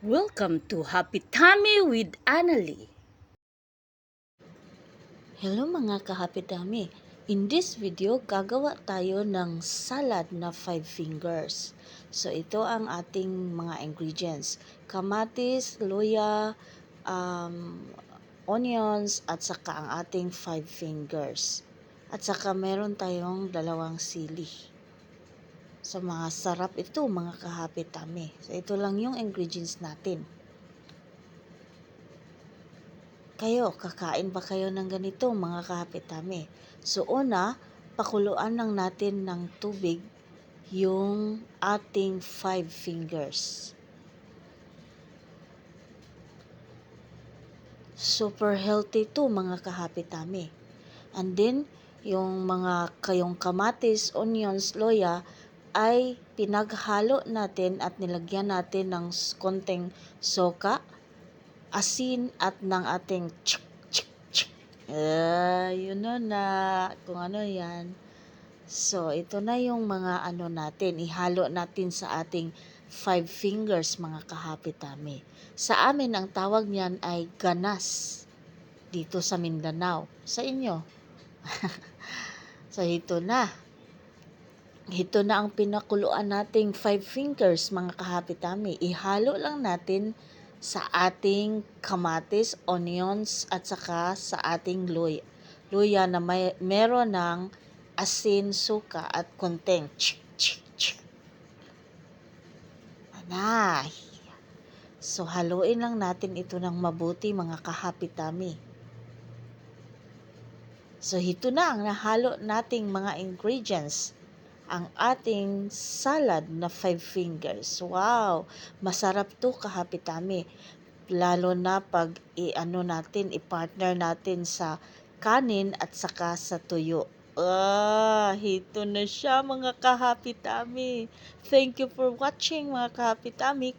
Welcome to Happy Tummy with Annalie. Hello mga kahapidami! In this video, gagawa tayo ng salad na 5 fingers. So ito ang ating mga ingredients. Kamatis, luya, onions, at saka ang ating 5 fingers. At saka meron tayong 2 sili. So mga sarap ito mga kahapidami. So ito lang yung ingredients natin. Kayo, kakain ba kayo ng ganito mga kahapitami? So una, pakuluan lang natin ng tubig yung ating 5 fingers. Super healthy to mga kahapitami. And then, yung kayong kamatis, onions, loya ay pinaghalo natin at nilagyan natin ng konting soka, asin at ng ating yun na kung ano yan. So, ito na yung mga ano natin. Ihalo natin sa ating 5 fingers mga kahapitami. Sa amin, ang tawag niyan ay ganas. Dito sa Mindanao. Sa inyo. So, ito na. Ito na ang pinakuluan nating 5 fingers mga kahapitami. Ihalo lang natin sa ating kamatis, onions, at saka sa ating luya na meron ng asin, suka, at konting Anay. So, haluin lang natin ito ng mabuti mga kahapitami. So, ito na ang nahalo nating mga ingredients. Ang ating salad na 5 fingers. Wow! Masarap to kahapitami. Lalo na pag i-partner natin sa kanin at saka sa tuyo. Ito na siya mga kahapitami. Thank you for watching mga kahapitami.